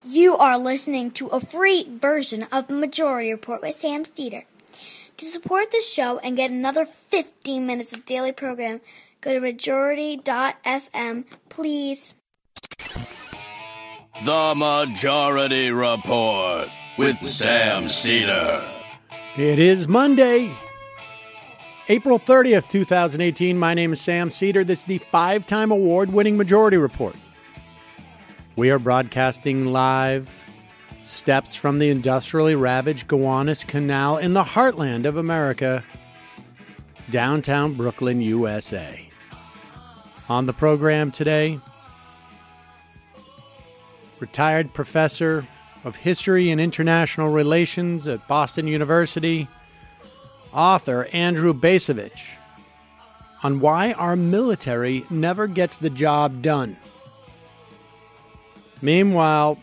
You are listening to a free version of the Majority Report with Sam Steeder. To support the show and get another 15 minutes of daily program, go to majority.fm, please. The Majority Report with Sam Steeder. It is Monday, April 30th, 2018. My name is Sam Steeder. This is the 5-time award-winning Majority Report. We are broadcasting live steps from the industrially ravaged Gowanus Canal in the heartland of America, downtown Brooklyn, USA. On the program today, retired professor of history and international relations at Boston University, author Andrew Bacevich, on why our military never gets the job done. Meanwhile,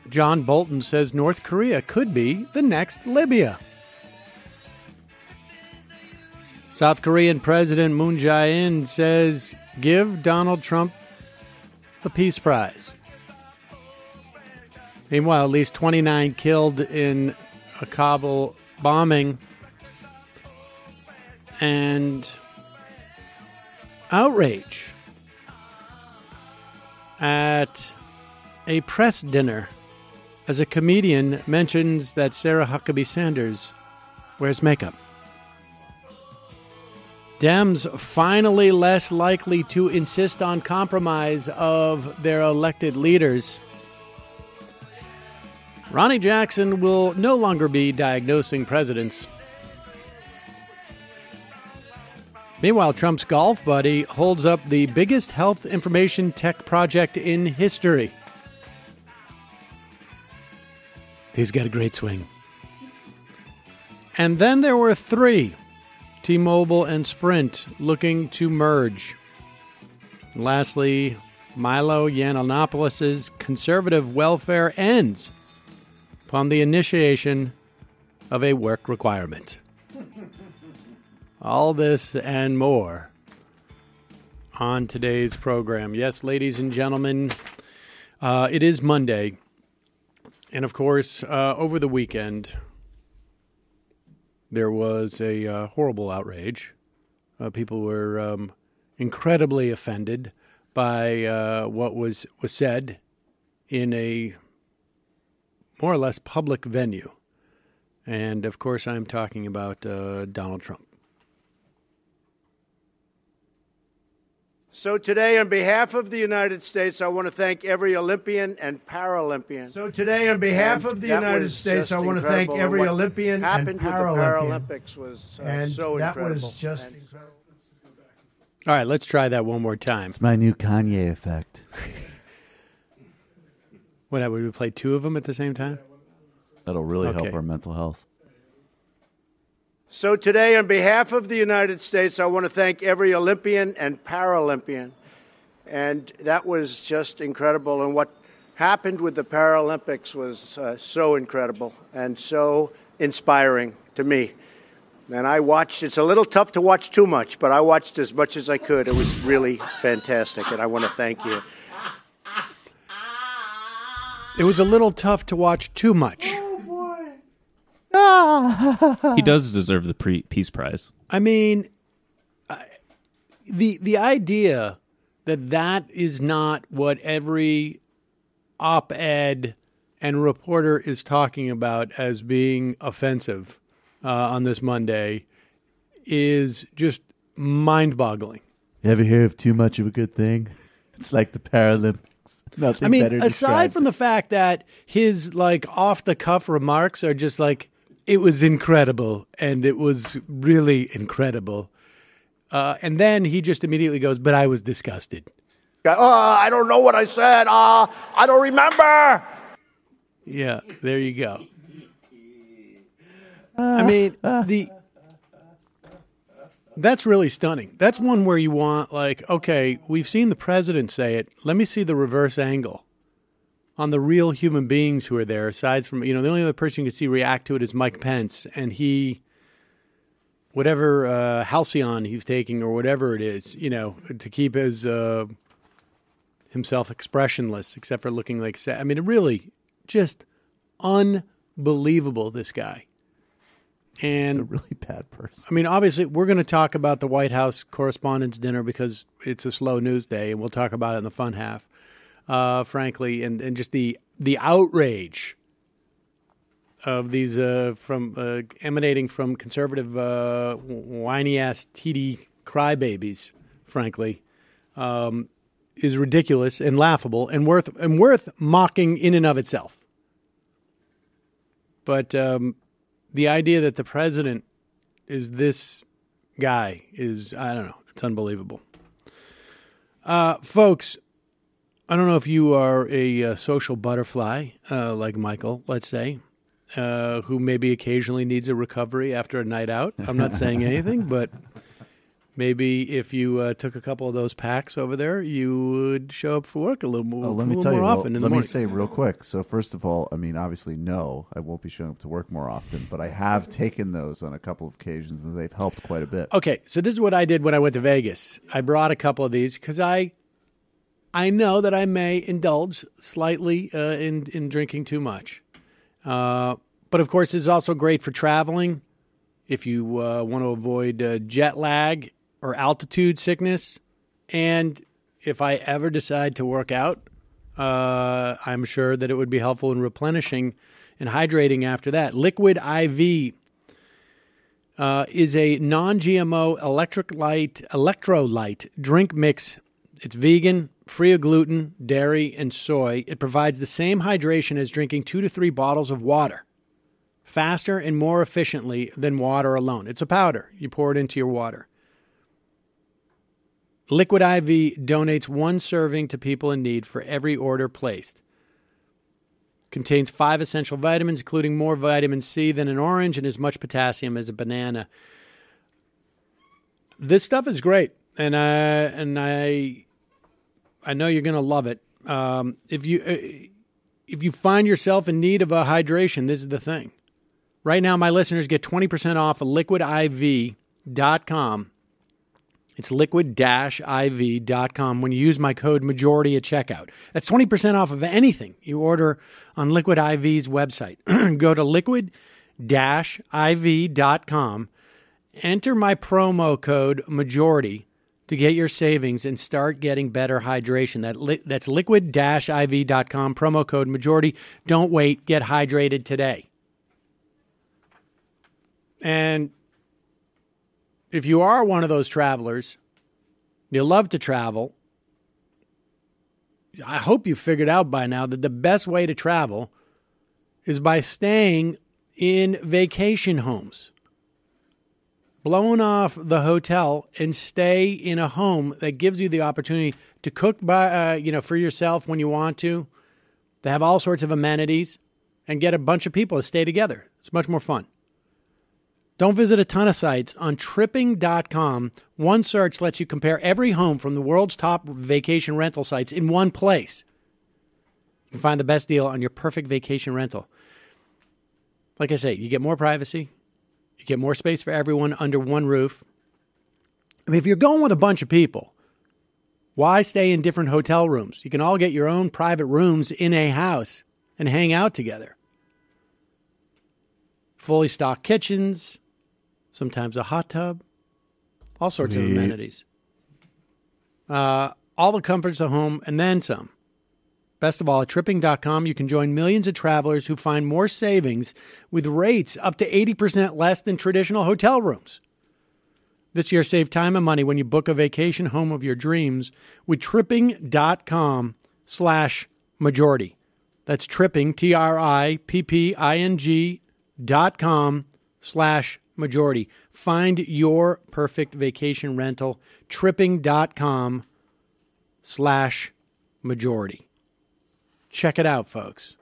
John Bolton says North Korea could be the next Libya. South Korean President Moon Jae-in says give Donald Trump the Peace Prize. Meanwhile, at least 29 killed in a Kabul bombing and outrage at a press dinner as a comedian mentions that Sarah Huckabee Sanders wears makeup. Dems finally less likely to insist on compromise of their elected leaders. Ronnie Jackson will no longer be diagnosing presidents. Meanwhile, Trump's golf buddy holds up the biggest health information tech project in history. He's got a great swing. And then there were three, T-Mobile and Sprint, looking to merge. And lastly, Milo Yiannopoulos' conservative welfare ends upon the initiation of a work requirement. All this and more on today's program. Yes, ladies and gentlemen, it is Monday. And, of course, over the weekend, there was a horrible outrage. People were incredibly offended by what was said in a more or less public venue. And, of course, I'm talking about Donald Trump. So today, on behalf of the United States, I want to thank every Olympian and Paralympian. So today, on behalf of the United States, I want to thank every Olympian and Paralympian. Paralympics was so incredible. That was just incredible. All right, let's try that one more time. It's my new Kanye effect. What, would we play two of them at the same time? That'll really help our mental health. So today, on behalf of the United States, I want to thank every Olympian and Paralympian. And that was just incredible. And what happened with the Paralympics was so incredible and so inspiring to me. And I watched. It's a little tough to watch too much, but I watched as much as I could. It was really fantastic, and I want to thank you. It was a little tough to watch too much. He does deserve the Peace Prize. I mean, the idea that is not what every op-ed and reporter is talking about as being offensive on this Monday is just mind-boggling. You ever hear of too much of a good thing? It's like the Paralympics. Nothing better aside from the fact that his off-the-cuff remarks are just like, it was incredible, and it was really incredible. And then he just immediately goes, but I was disgusted. I don't know what I said. I don't remember. Yeah, there you go. I mean, that's really stunning. That's one where you want, okay, we've seen the president say it. Let me see the reverse angle on the real human beings who are there, aside from, the only other person you can see react to it is Mike Pence, and whatever halcyon he's taking or whatever it is, to keep his himself expressionless, except for looking like sad. I mean, it really just unbelievable, this guy. And He's a really bad person. I mean, obviously, we're going to talk about the White House Correspondents' Dinner because it's a slow news day, and we'll talk about it in the fun half, frankly, and just the outrage of these emanating from conservative whiny-ass TD crybabies, frankly, is ridiculous and laughable and worth mocking in and of itself. But the idea that the president is this guy is, I don't know, it's unbelievable. Folks, I don't know if you are a social butterfly like Michael, let's say, who maybe occasionally needs a recovery after a night out. I'm not saying anything, but maybe if you took a couple of those packs over there, you would show up for work a little more, Let me tell you, often in the morning. Let me say real quick. So first of all, I mean, obviously, no, I won't be showing up to work more often, but I have taken those on a couple of occasions, and they've helped quite a bit. Okay, so this is what I did when I went to Vegas. I brought a couple of these because I know that I may indulge slightly in drinking too much. But, of course, it's also great for traveling if you want to avoid jet lag or altitude sickness. And if I ever decide to work out, I'm sure that it would be helpful in replenishing and hydrating after that. Liquid IV is a non-GMO electrolyte drink mix. It's vegan, free of gluten, dairy, and soy. It provides the same hydration as drinking 2 to 3 bottles of water, faster and more efficiently than water alone. It's a powder. You pour it into your water. Liquid IV donates 1 serving to people in need for every order placed. Contains 5 essential vitamins, including more vitamin C than an orange and as much potassium as a banana. This stuff is great, and I know you're going to love it. If you find yourself in need of a hydration, this is the thing. Right now, my listeners get 20% off at liquidiv.com. It's liquid-iv.com when you use my code majority at checkout. That's 20% off of anything you order on Liquid IV's website. Go to liquid-iv.com, enter my promo code majority to get your savings and start getting better hydration. That's liquid-iv.com, promo code majority. Don't wait. Get hydrated today. And if you are one of those travelers, you love to travel, I hope you figured out by now that the best way to travel is by staying in vacation homes. Blowing off the hotel and stay in a home that gives you the opportunity to cook for yourself when you want to have all sorts of amenities, and get a bunch of people to stay together. It's much more fun. Don't visit a ton of sites. On tripping.com, one search lets you compare every home from the world's top vacation rental sites in one place. You can find the best deal on your perfect vacation rental. Like I say, you get more privacy. You get more space for everyone under one roof. I mean, if you're going with a bunch of people, why stay in different hotel rooms? You can all get your own private rooms in a house and hang out together. Fully stocked kitchens, sometimes a hot tub, all sorts of amenities. All the comforts of home and then some. Best of all, at tripping.com, you can join millions of travelers who find more savings with rates up to 80% less than traditional hotel rooms. This year, save time and money when you book a vacation home of your dreams with tripping.com/majority. That's tripping, tripping.com/majority. Find your perfect vacation rental, tripping.com/majority. Check it out, folks.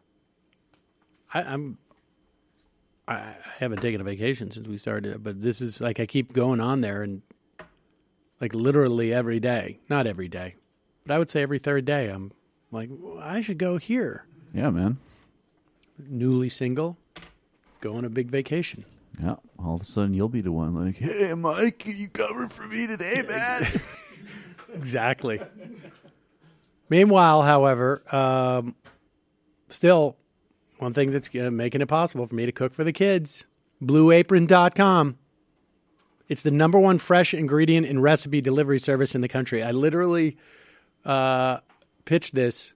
I haven't taken a vacation since we started, but this is like I keep going on there and like literally every day. Not every day, but I would say every third day. I'm like, well, I should go here. Yeah, man. Newly single, go on a big vacation. Yeah, all of a sudden you'll be the one like, hey, Mike, can you cover for me today, man? Exactly. Meanwhile, however, still, one thing that's making it possible for me to cook for the kids, BlueApron.com. It's the #1 fresh ingredient and recipe delivery service in the country. I literally pitched this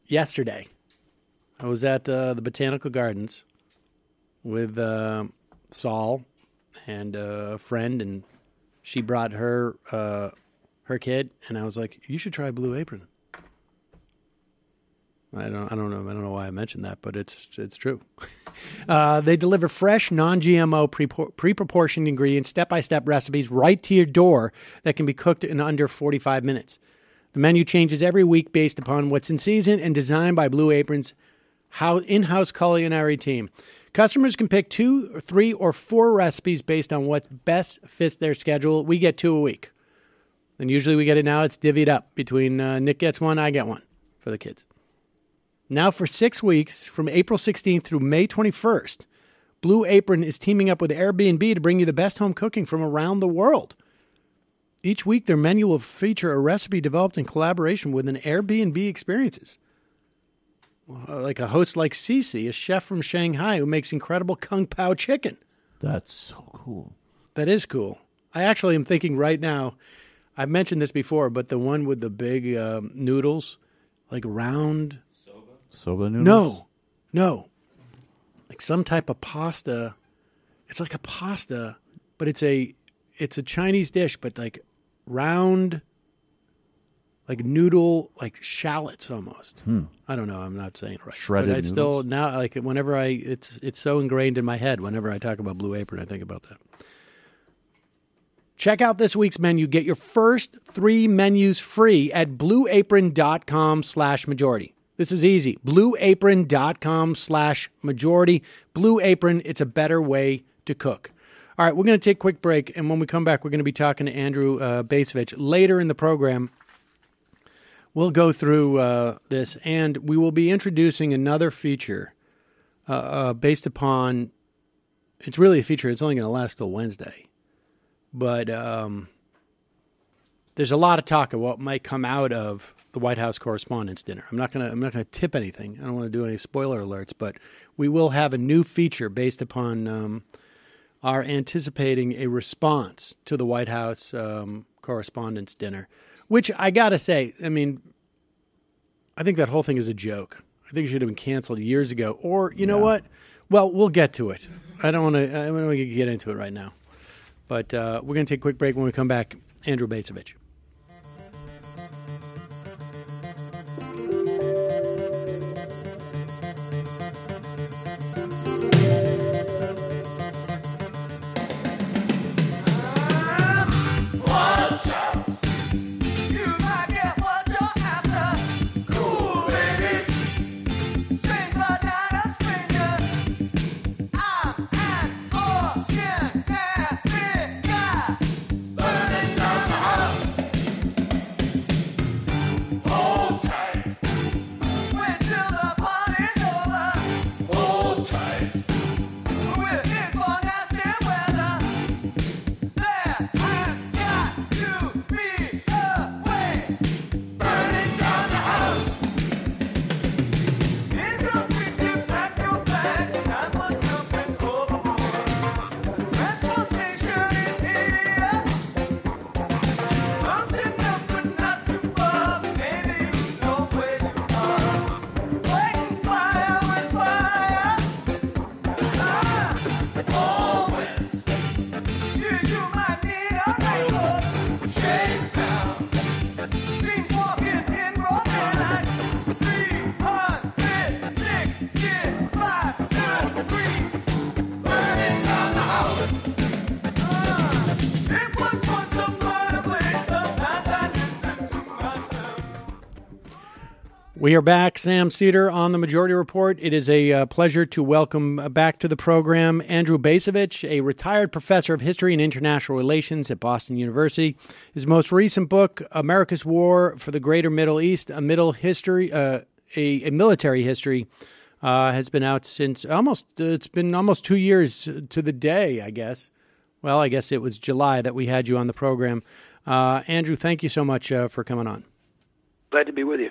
yesterday. I was at the Botanical Gardens with Saul and a friend, and she brought her kid, and I was like, "You should try Blue Apron." I don't know why I mentioned that, but it's true. They deliver fresh, non-GMO, pre-proportioned ingredients, step-by-step recipes right to your door that can be cooked in under 45 minutes. The menu changes every week based upon what's in season and designed by Blue Apron's in-house culinary team. Customers can pick 2 or 3 or 4 recipes based on what best fits their schedule. We get 2 a week. And usually we get it now. It's divvied up between Nick gets 1, I get 1 for the kids. Now for 6 weeks, from April 16th through May 21st, Blue Apron is teaming up with Airbnb to bring you the best home cooking from around the world. Each week, their menu will feature a recipe developed in collaboration with an Airbnb experiences. Like a host like Cece, a chef from Shanghai who makes incredible Kung Pao chicken. That's so cool. That is cool. I actually am thinking right now, I've mentioned this before, but the one with the big noodles, like round... Soba noodles? No. Like some type of pasta. It's like a pasta, but it's a Chinese dish, but like round, like noodle, like shallots almost. I don't know. I'm not saying it right. Shredded but I still noodles? now like whenever it's so ingrained in my head. Whenever I talk about Blue Apron, I think about that. Check out this week's menu. Get your first 3 menus free at blueapron.com/majority. This is easy. blueapron.com/majority. Blue Apron, it's a better way to cook. All right, we're going to take a quick break, and when we come back, we're going to be talking to Andrew Bacevich. Later in the program, we'll go through this, and we will be introducing another feature based upon, it's really a feature. It's only going to last till Wednesday. But there's a lot of talk of what might come out of the White House Correspondents' Dinner. I'm not gonna tip anything. I don't want to do any spoiler alerts, but we will have a new feature based upon our anticipating a response to the White House Correspondents' Dinner, which I gotta say, I mean, I think that whole thing is a joke. I think it should have been canceled years ago. Or you know what? Well, we'll get to it. I don't want to get into it right now. But we're going to take a quick break. When we come back, Andrew Bacevich. We are back. Sam Cedar on the Majority Report. It is a pleasure to welcome back to the program Andrew Bacevich, a retired professor of history and international relations at Boston University. His most recent book, America's War for the Greater Middle East, a military history, has been out since it's been almost 2 years to the day, I guess. Well, I guess it was July that we had you on the program. Andrew, thank you so much for coming on. Glad to be with you.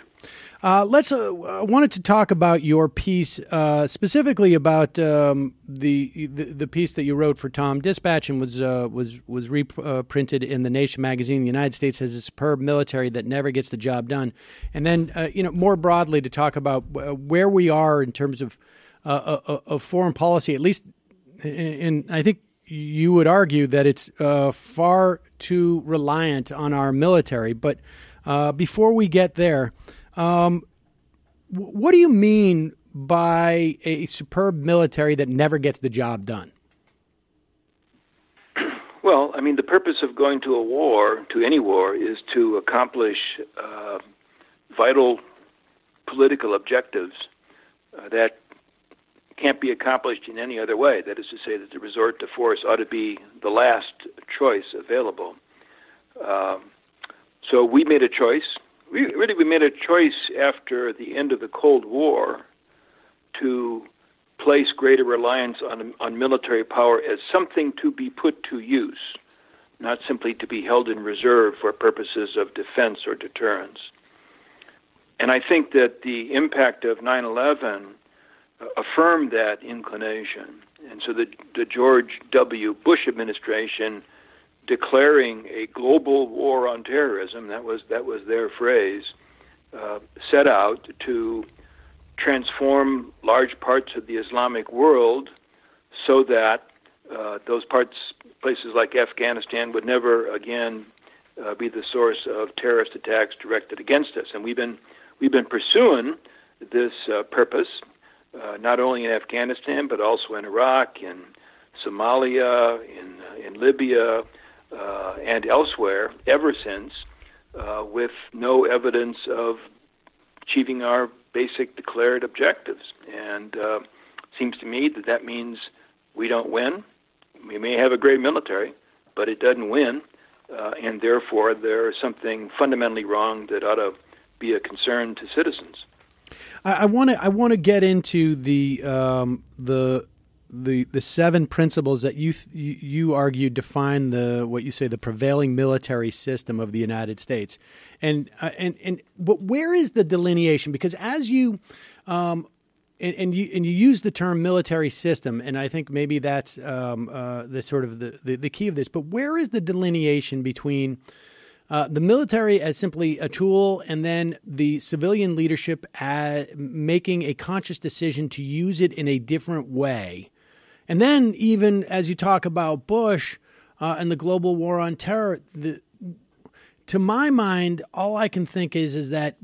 I wanted to talk about your piece, specifically about the piece that you wrote for Tom Dispatch and was reprinted in The Nation magazine. The United States has a superb military that never gets the job done, and then more broadly to talk about where we are in terms of foreign policy. At least, and I think you would argue that it's far too reliant on our military, but. Before we get there, what do you mean by a superb military that never gets the job done? Well, I mean, the purpose of going to a war, to any war, is to accomplish vital political objectives that can't be accomplished in any other way. That is to say that the resort to force ought to be the last choice available. So we made a choice. We made a choice after the end of the Cold War to place greater reliance on military power as something to be put to use, not simply to be held in reserve for purposes of defense or deterrence. And I think that the impact of 9/11 affirmed that inclination. And so the George W. Bush administration declaring a global war on terrorism, that was their phrase, set out to transform large parts of the Islamic world so that those places like Afghanistan would never again be the source of terrorist attacks directed against us. And we've been pursuing this purpose not only in Afghanistan but also in Iraq, in Somalia, in Libya. And elsewhere ever since, with no evidence of achieving our basic declared objectives. And it seems to me that means we don't win. We may have a great military, but it doesn't win, and therefore there is something fundamentally wrong that ought to be a concern to citizens. I want to get into the 7 principles that you argue define what you say the prevailing military system of the United States, but where is the delineation? Because as you you use the term military system, and I think maybe that's the sort of the key of this. But where is the delineation between the military as simply a tool, and then the civilian leadership making a conscious decision to use it in a different way? And then even as you talk about Bush and the global war on terror, to my mind, all I can think is that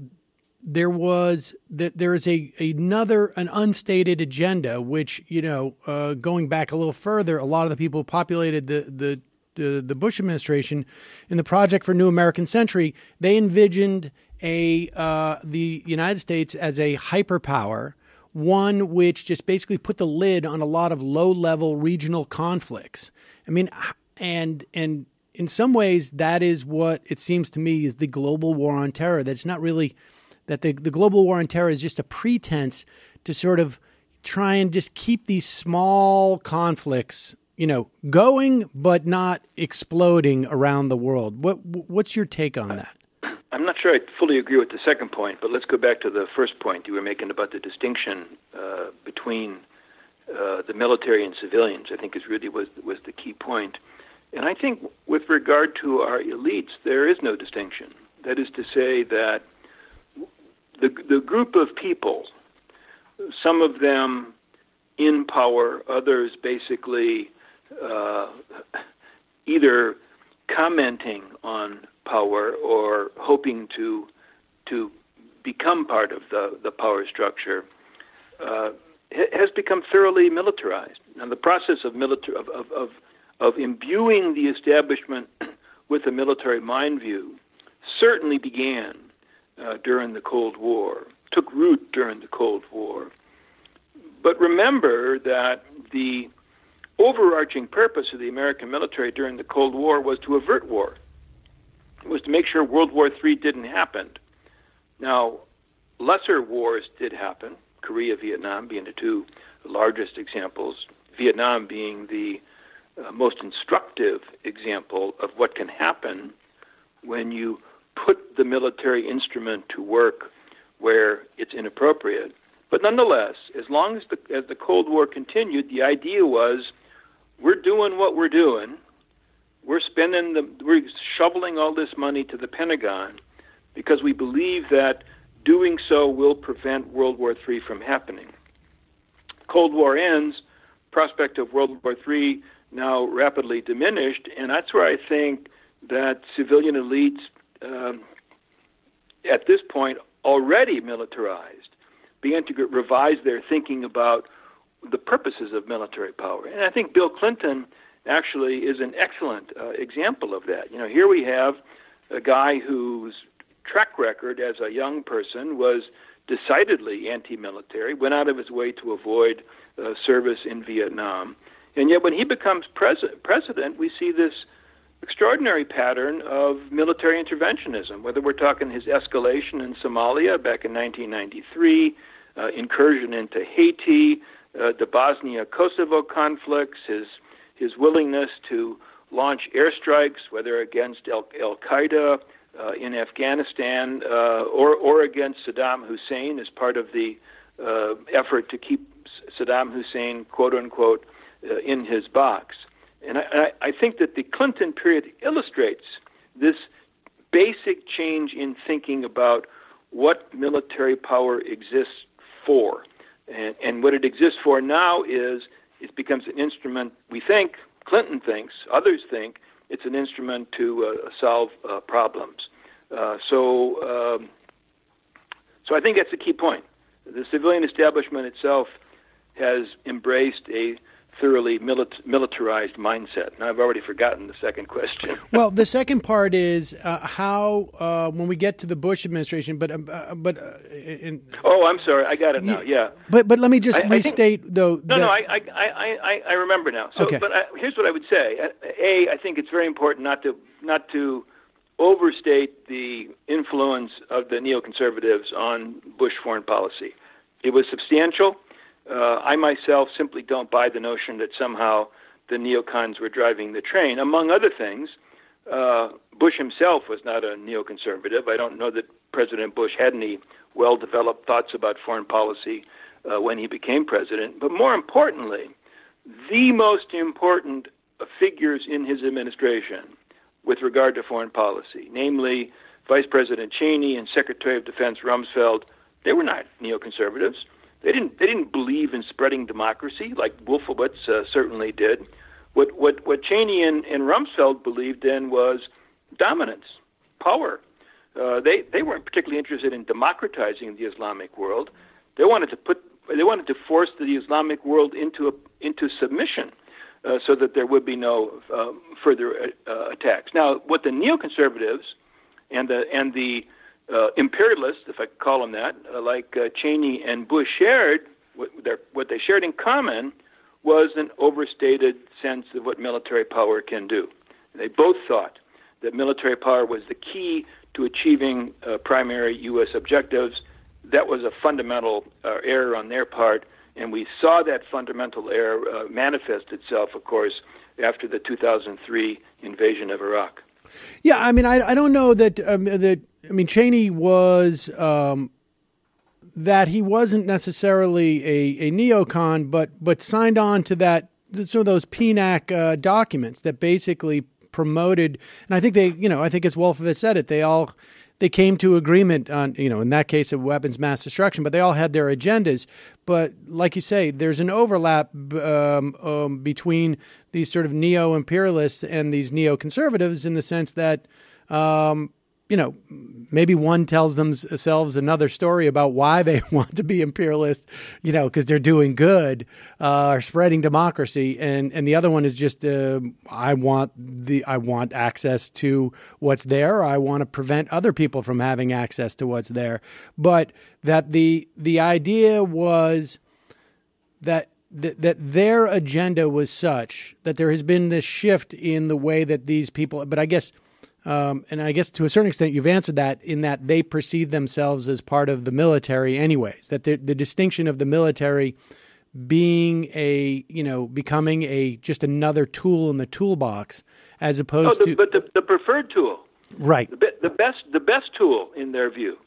there is an unstated agenda, which, going back a little further, a lot of the people who populated the Bush administration in the Project for New American Century, they envisioned the United States as a hyperpower, one which just basically put the lid on a lot of low-level regional conflicts. I mean, and in some ways, that is what it seems to me is the global war on terror. That's not really that the global war on terror is just a pretense to sort of try and just keep these small conflicts, going but not exploding around the world. What's your take on that? I'm not sure I fully agree with the second point, but let's go back to the first point you were making about the distinction between the military and civilians. I think was the key point. And I think with regard to our elites, there is no distinction. That is to say that the group of people, some of them in power, others basically either commenting on power or hoping to become part of the power structure, has become thoroughly militarized. Now, the process of imbuing the establishment with a military mind view certainly began during the Cold War, took root during the Cold War. But remember that the overarching purpose of the American military during the Cold War was to avert war. It was to make sure World War III didn't happen. Now, lesser wars did happen, Korea, Vietnam being the two largest examples, Vietnam being the most instructive example of what can happen when you put the military instrument to work where it's inappropriate. But nonetheless, as long as the Cold War continued, the idea was we're doing what we're doing. We're shoveling all this money to the Pentagon because we believe that doing so will prevent World War III from happening. Cold War ends, prospect of World War III now rapidly diminished, and that's where I think that civilian elites at this point already militarized began to revise their thinking about the purposes of military power. And I think Bill Clinton actually is an excellent example of that. You know, here we have a guy whose track record as a young person was decidedly anti-military, went out of his way to avoid service in Vietnam. And yet when he becomes president, we see this extraordinary pattern of military interventionism, whether we're talking his escalation in Somalia back in 1993, incursion into Haiti, the Bosnia-Kosovo conflicts, his willingness to launch airstrikes, whether against Al-Qaeda in Afghanistan or against Saddam Hussein as part of the effort to keep Saddam Hussein, quote-unquote, in his box. And I think that the Clinton period illustrates this basic change in thinking about what military power exists for. And what it exists for now is it becomes an instrument, we think, Clinton thinks, others think, it's an instrument to solve problems. So I think that's a key point. The civilian establishment itself has embraced a thoroughly militarized mindset. Now, I've already forgotten the second question. Well, the second part is how, when we get to the Bush administration, oh, I'm sorry, I got it now. Yeah, but let me just restate though. I remember now. So, okay. But here's what I would say. I think it's very important not to overstate the influence of the neoconservatives on Bush foreign policy. It was substantial. I myself simply don't buy the notion that somehow the neocons were driving the train. Among other things, Bush himself was not a neoconservative. I don't know that President Bush had any well-developed thoughts about foreign policy when he became president. But more importantly, the most important figures in his administration with regard to foreign policy, namely Vice President Cheney and Secretary of Defense Rumsfeld, they were not neoconservatives. They didn't believe in spreading democracy like Wolfowitz certainly did. What Cheney and Rumsfeld believed in was dominance, power. They weren't particularly interested in democratizing the Islamic world. They wanted to force the Islamic world into submission, so that there would be no further attacks. Now, what the neoconservatives and the imperialists, if I could call them that, like Cheney and Bush shared, what they shared in common was an overstated sense of what military power can do. They both thought that military power was the key to achieving primary U.S. objectives. That was a fundamental error on their part, and we saw that fundamental error manifest itself, of course, after the 2003 invasion of Iraq. Yeah, I mean, I don't know that Cheney was that he wasn't necessarily a neocon, but signed on to that sort of those PNAC documents that basically promoted, and I think I think as Wolfowitz said it, they came to agreement on, in that case of weapons mass destruction, but they all had their agendas. But like you say, there's an overlap between these sort of neo-imperialists and these neoconservatives in the sense that, maybe one tells themselves another story about why they want to be imperialist, because they're doing good, or spreading democracy, and the other one is just I want access to what's there. Or I want to prevent other people from having access to what's there. But that the idea was that their agenda was such that there has been this shift in the way that these people. But I guess. And I guess to a certain extent you've answered that in that they perceive themselves as part of the military anyways, that the distinction of the military being becoming just another tool in the toolbox as opposed to... But the preferred tool. Right. The best tool in their view,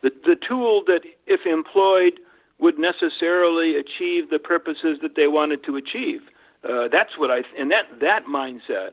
the tool that, if employed, would necessarily achieve the purposes that they wanted to achieve. That's what and that mindset,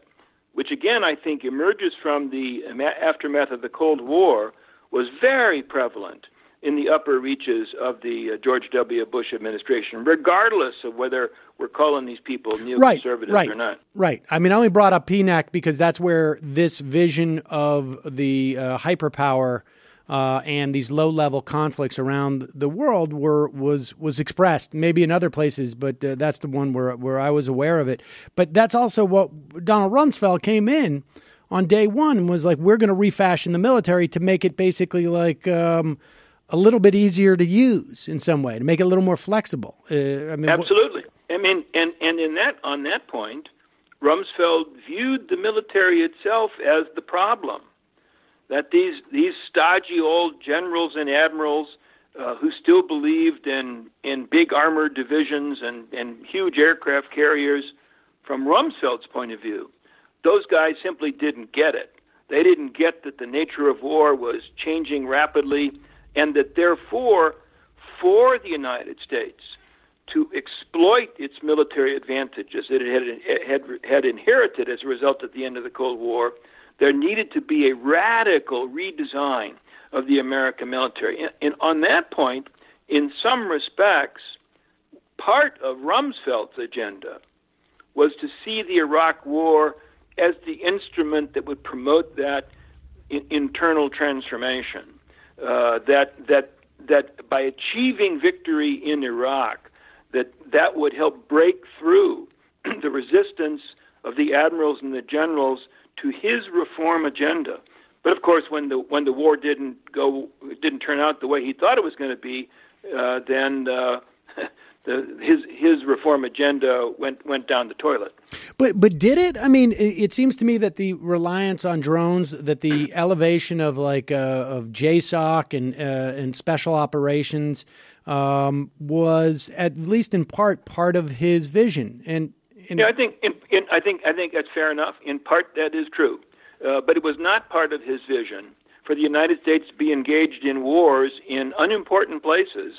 which again I think emerges from the aftermath of the Cold War, was very prevalent in the upper reaches of the George W. Bush administration, regardless of whether we're calling these people neoconservatives or not. Right. I mean, I only brought up PNAC because that's where this vision of the hyperpower and these low-level conflicts around the world was expressed, maybe in other places, but that's the one where I was aware of it. But that's also what Donald Rumsfeld came in on day one and was like, we're going to refashion the military to make it basically like a little bit easier to use in some way, to make it a little more flexible. Absolutely. On that point, Rumsfeld viewed the military itself as the problem. That these stodgy old generals and admirals who still believed in big armored divisions and huge aircraft carriers, from Rumsfeld's point of view, those guys simply didn't get it. They didn't get that the nature of war was changing rapidly, and that therefore, for the United States to exploit its military advantages that it had inherited as a result of the end of the Cold War, there needed to be a radical redesign of the American military. And on that point, in some respects, part of Rumsfeld's agenda was to see the Iraq War as the instrument that would promote that internal transformation. That by achieving victory in Iraq, that would help break through the resistance of the admirals and the generals to his reform agenda. But of course, when the war didn't turn out the way he thought it was going to be, then his reform agenda went down the toilet. But did it? I mean, it seems to me that the reliance on drones, that the elevation of of JSOC and special operations was at least in part of his vision. And I think that's fair enough. In part, that is true, but it was not part of his vision for the United States to be engaged in wars in unimportant places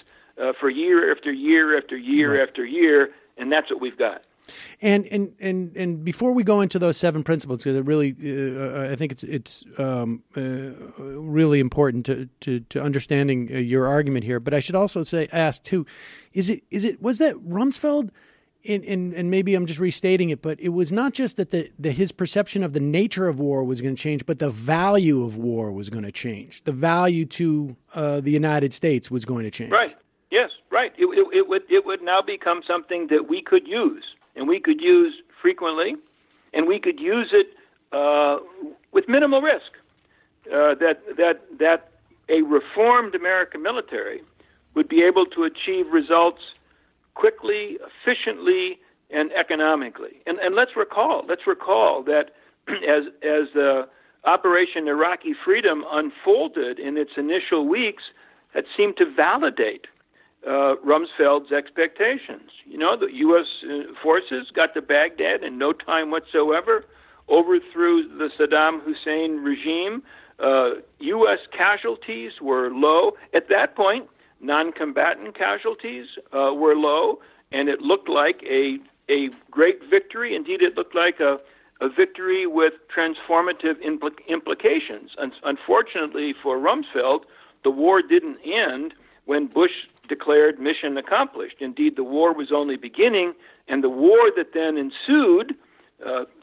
for year after year after year after year, and that's what we've got. And before we go into those 7 principles, because it really, I think it's really important to understanding your argument here. But I should also ask too, was that Rumsfeld? And maybe I'm just restating it, but it was not just that his perception of the nature of war was going to change, but the value of war was going to change. The value to the United States was going to change. Right. Yes. Right. It would now become something that we could use, and we could use frequently, and we could use it with minimal risk. That a reformed American military would be able to achieve results quickly, efficiently, and economically. And let's recall that as Operation Iraqi Freedom unfolded in its initial weeks, that seemed to validate Rumsfeld's expectations. You know, the U.S. forces got to Baghdad in no time whatsoever, overthrew the Saddam Hussein regime. U.S. casualties were low. At that point, non-combatant casualties were low, and it looked like a great victory. Indeed, it looked like a victory with transformative implications. Unfortunately for Rumsfeld, the war didn't end when Bush declared mission accomplished. Indeed, the war was only beginning, and the war that then ensued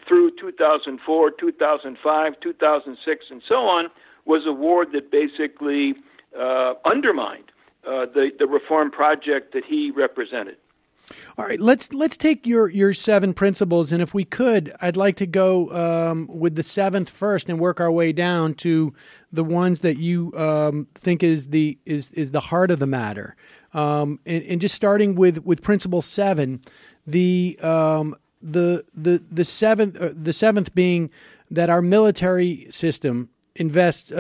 through 2004, 2005, 2006, and so on, was a war that basically undermined the reform project that he represented. All right, let's take your 7 principles, and if we could, I'd like to go with the 7th first and work our way down to the ones that you think is the heart of the matter. And just starting with principle 7, the seventh being that our military system invests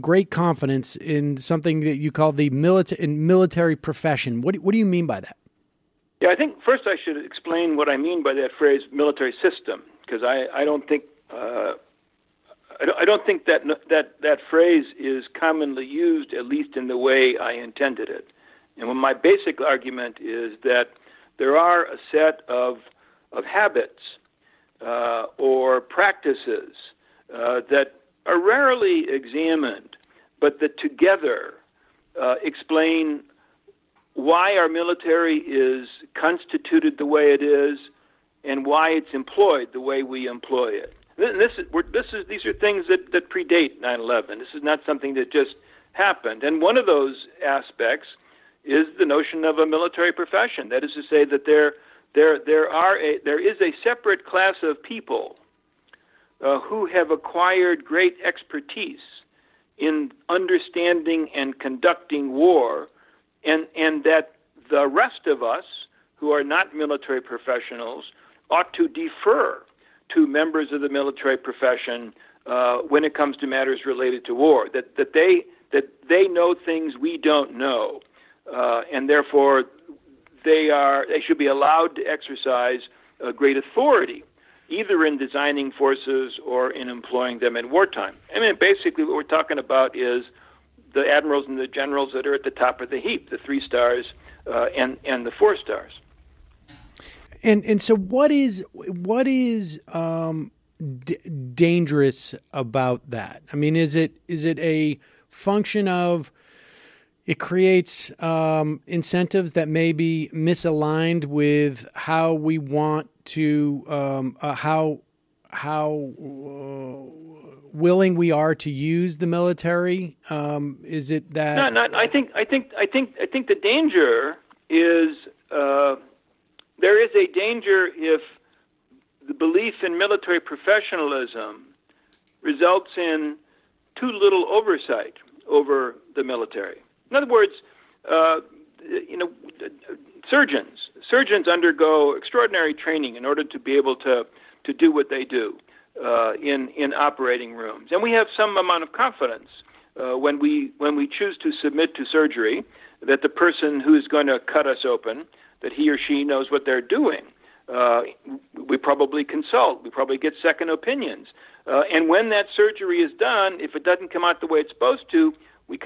great confidence in something that you call the military profession. What do you mean by that? Yeah, I think first I should explain what I mean by that phrase, military system, because I don't think I don't think that phrase is commonly used, at least in the way I intended it. And my basic argument is that there are a set of habits or practices that are rarely examined, but that together explain why our military is constituted the way it is and why it's employed the way we employ it. These are things that predate 9/11. This is not something that just happened. And one of those aspects is the notion of a military profession. That is to say that there is a separate class of people who have acquired great expertise in understanding and conducting war, and that the rest of us who are not military professionals ought to defer to members of the military profession when it comes to matters related to war. That they know things we don't know, and therefore they should be allowed to exercise great authority, either in designing forces or in employing them in wartime. I mean, basically what we're talking about is the admirals and the generals that are at the top of the heap, the 3 stars and the 4 stars. And so what is dangerous about that? I mean, is it a function of it creates incentives that may be misaligned with how we want to how willing we are to use the military? Is it that? No. I think the danger is there is a danger if the belief in military professionalism results in too little oversight over the military. In other words, surgeons undergo extraordinary training in order to be able to do what they do in operating rooms, and we have some amount of confidence when we choose to submit to surgery that the person who is going to cut us open, that he or she knows what they're doing. We probably consult. We probably get second opinions. And when that surgery is done, if it doesn't come out the way it's supposed to, we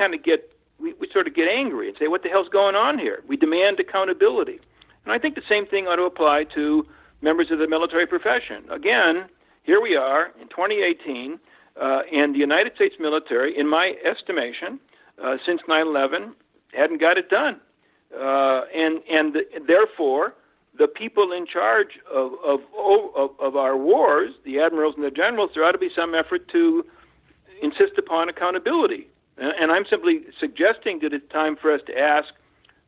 sort of get angry and say, what the hell's going on here? We demand accountability. And I think the same thing ought to apply to members of the military profession. Again, here we are in 2018, and the United States military, in my estimation, since 9/11, hadn't got it done. Therefore, the people in charge of our wars, the admirals and the generals, there ought to be some effort to insist upon accountability. And I'm simply suggesting that it's time for us to ask,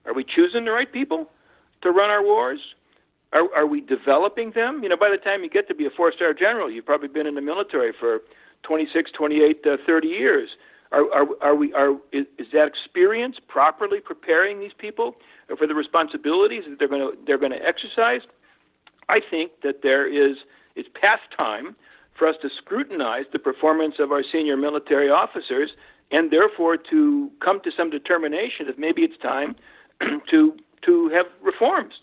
are we choosing the right people to run our wars? Are we developing them? You know, by the time you get to be a 4-star general, you've probably been in the military for 26, 28, 30 years. Is that experience properly preparing these people for the responsibilities that they're going to exercise? I think that it's past time for us to scrutinize the performance of our senior military officers, and therefore to come to some determination that maybe it's time to have reforms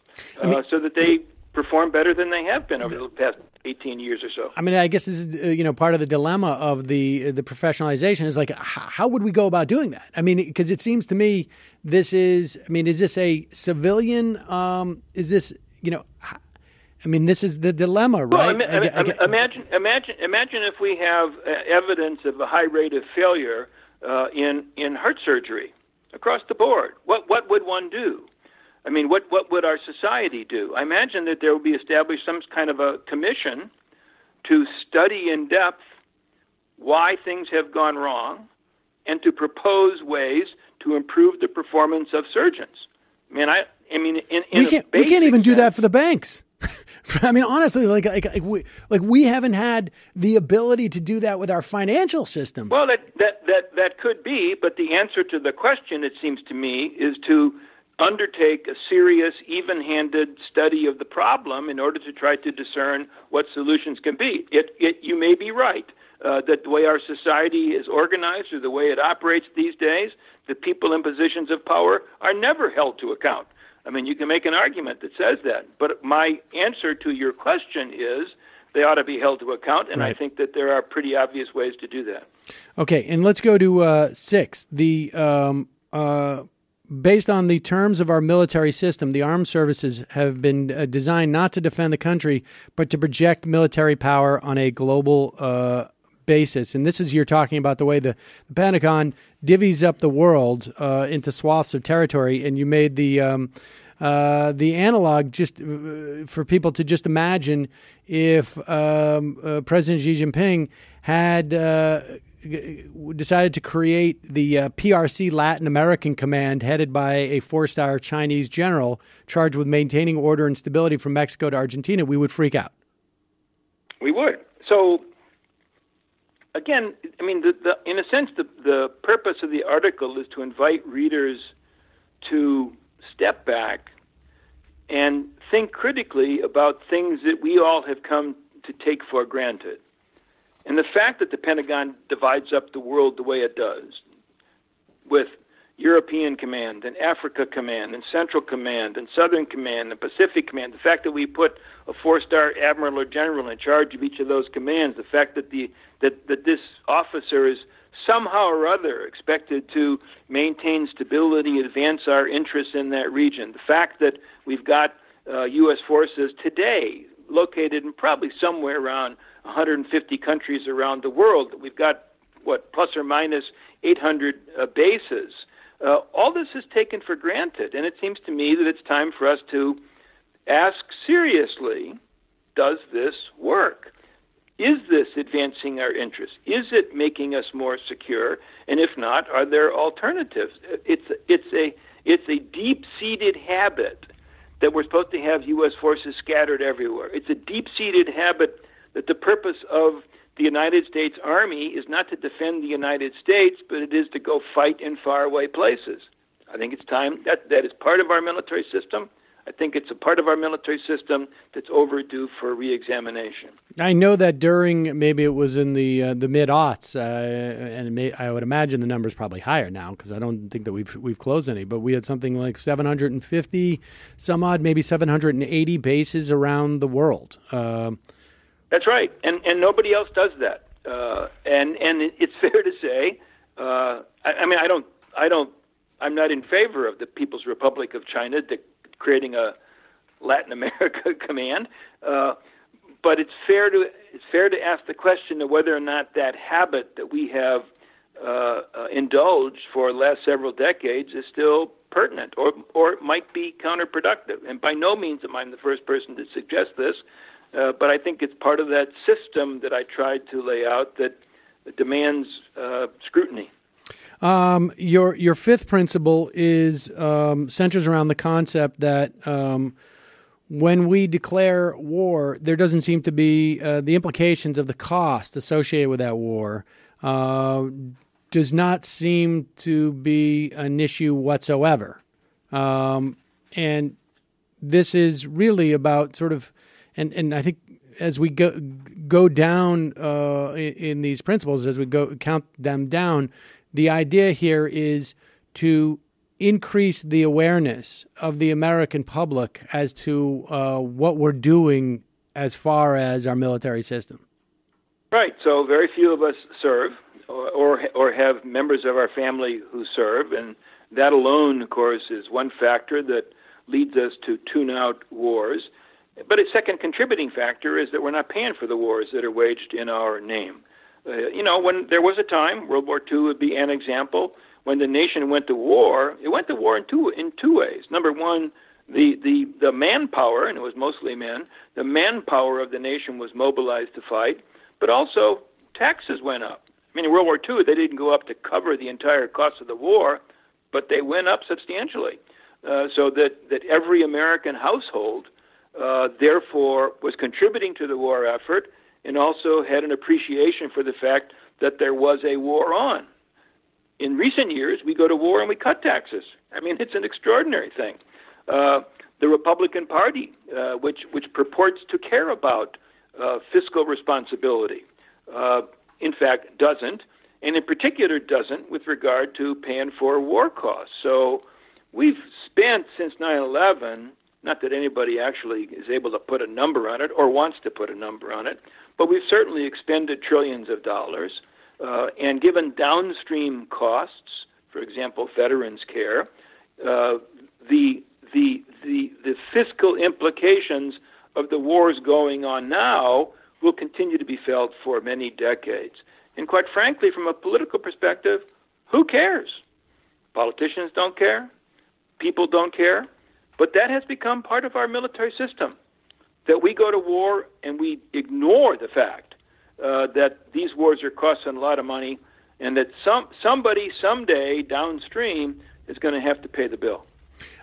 so that they perform better than they have been over the past 18 years or so. I mean, I guess this is part of the dilemma of the professionalization is like, how would we go about doing that? I mean, because it seems to me is this a civilian? Is this this is the dilemma, right? Well, imagine if we have evidence of a high rate of failure in heart surgery across the board. What would one do? I mean, what would our society do? I imagine that there would be established some kind of a commission to study in depth why things have gone wrong and to propose ways to improve the performance of surgeons. We can't even do that for the banks. I mean, honestly, we haven't had the ability to do that with our financial system. Well, that could be, but the answer to the question, it seems to me, is to undertake a serious, even-handed study of the problem in order to try to discern what solutions can be. You may be right that the way our society is organized or the way it operates these days, the people in positions of power are never held to account. I mean, you can make an argument that says that. But my answer to your question is they ought to be held to account, and Right. I think that there are pretty obvious ways to do that. Okay, and let's go to 6. The based on the terms of our military system, the armed services have been designed not to defend the country, but to project military power on a global basis. And this is, you're talking about the way the Pentagon divvies up the world into swaths of territory, and you made the analog just for people to just imagine if President Xi Jinping had decided to create the PRC Latin American Command headed by a 4-star Chinese general charged with maintaining order and stability from Mexico to Argentina, we would freak out. We would. So, again, I mean, in a sense, the purpose of the article is to invite readers to step back and think critically about things that we all have come to take for granted. And the fact that the Pentagon divides up the world the way it does, with European Command and Africa Command and Central Command and Southern Command and Pacific Command, the fact that we put a 4-star admiral or general in charge of each of those commands, the fact that that this officer is somehow or other expected to maintain stability, advance our interests in that region, the fact that we've got U.S. forces today located in probably somewhere around 150 countries around the world, that we've got, plus or minus 800 bases. All this is taken for granted, and it seems to me that it's time for us to ask seriously, does this work? Is this advancing our interests? Is it making us more secure? And if not, are there alternatives? It's a deep-seated habit that we're supposed to have U.S. forces scattered everywhere. It's a deep-seated habit that the purpose of the United States Army is not to defend the United States, but it is to go fight in faraway places. I think it's time that is part of our military system. I think it's a part of our military system that's overdue for reexamination. I know that during, maybe it was in the mid-aughts, and I would imagine the number's probably higher now because I don't think that we've closed any, but we had something like 750, some odd, maybe 780 bases around the world. That's right, and nobody else does that. And it's fair to say, I'm not in favor of the People's Republic of China creating a Latin America command, but it's fair to ask the question of whether or not that habit that we have indulged for the last several decades is still pertinent, or it might be counterproductive. And by no means am I the first person to suggest this, but I think it's part of that system that I tried to lay out that demands scrutiny. Your fifth principle is centers around the concept that when we declare war, there doesn't seem to be the implications of the cost associated with that war does not seem to be an issue whatsoever. And this is really about sort of, and I think as we go down in these principles, as we count them down, the idea here is to increase the awareness of the American public as to what we're doing as far as our military system. Right. So very few of us serve or have members of our family who serve, and that alone, of course, is one factor that leads us to tune out wars. But a second contributing factor is that we're not paying for the wars that are waged in our name. When there was a time, World War II would be an example, when the nation went to war, it went to war in two ways. Number one, the manpower, and it was mostly men, the manpower of the nation was mobilized to fight, but also taxes went up. I mean, in World War II, they didn't go up to cover the entire cost of the war, but they went up substantially, so that every American household, therefore, was contributing to the war effort, and also had an appreciation for the fact that there was a war on. In recent years, we go to war and we cut taxes. I mean, it's an extraordinary thing. The Republican Party, which purports to care about fiscal responsibility, in fact, doesn't, and in particular doesn't with regard to paying for war costs. So we've spent, since 9/11, Not that anybody actually is able to put a number on it or wants to put a number on it, but we've certainly expended trillions of dollars. And given downstream costs, for example, veterans care, the fiscal implications of the wars going on now will continue to be felt for many decades. And quite frankly, from a political perspective, who cares? Politicians don't care. People don't care. But that has become part of our military system, that we go to war and we ignore the fact that these wars are costing a lot of money and that somebody someday downstream is going to have to pay the bill.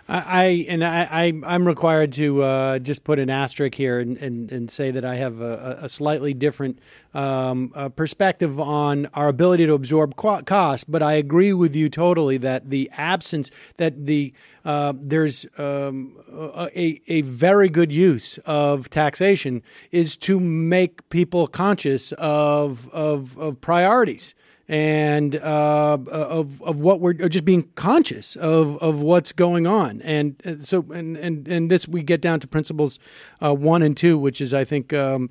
I'm required to just put an asterisk here and say that I have a slightly different perspective on our ability to absorb cost. But I agree with you totally that the absence that there's a very good use of taxation is to make people conscious of priorities. And of what we're just being conscious of what's going on, and so this we get down to principles 1 and 2, which is I think the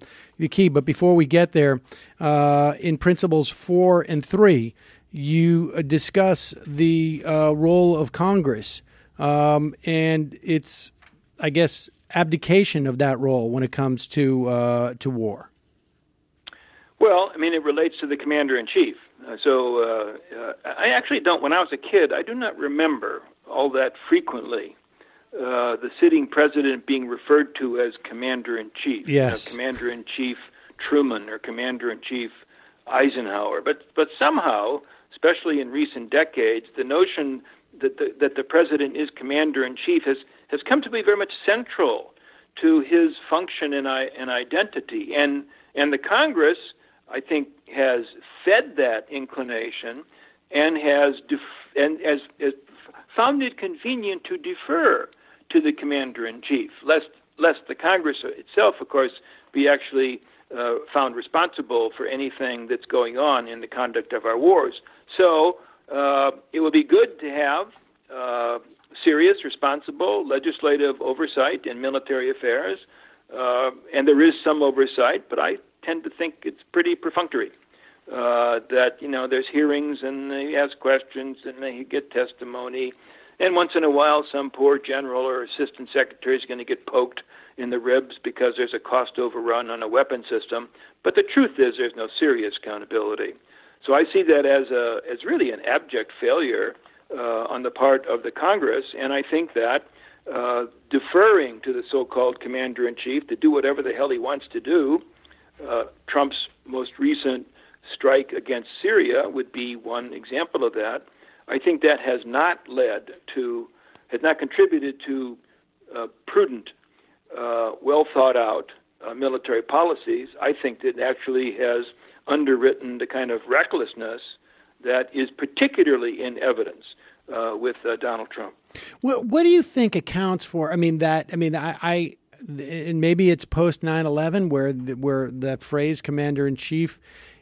key. But before we get there, in principles 4 and 3, you discuss the role of Congress and its, I guess, abdication of that role when it comes to war. Well, I mean, it relates to the commander-in-chief. I actually don't, when I was a kid, I do not remember all that frequently the sitting president being referred to as commander-in-chief. Yes. Commander-in-chief Truman or commander-in-chief Eisenhower. But somehow, especially in recent decades, the notion that the president is commander-in-chief has come to be very much central to his function and identity. And the Congress, I think, has fed that inclination and has found it convenient to defer to the commander-in-chief, lest the Congress itself, of course, be actually found responsible for anything that's going on in the conduct of our wars. So it would be good to have serious, responsible legislative oversight in military affairs, and there is some oversight, but I tend to think it's pretty perfunctory. That, there's hearings and they ask questions and they get testimony. And once in a while, some poor general or assistant secretary is going to get poked in the ribs because there's a cost overrun on a weapon system. But the truth is there's no serious accountability. So I see that as really an abject failure on the part of the Congress. And I think that deferring to the so-called commander-in-chief to do whatever the hell he wants to do, Trump's most recent strike against Syria would be one example of that. I think that has not contributed to prudent, well thought out military policies. I think that actually has underwritten the kind of recklessness that is particularly in evidence with Donald Trump. Well, what do you think accounts for? And maybe it's post 9/11 where that phrase "commander-in-chief"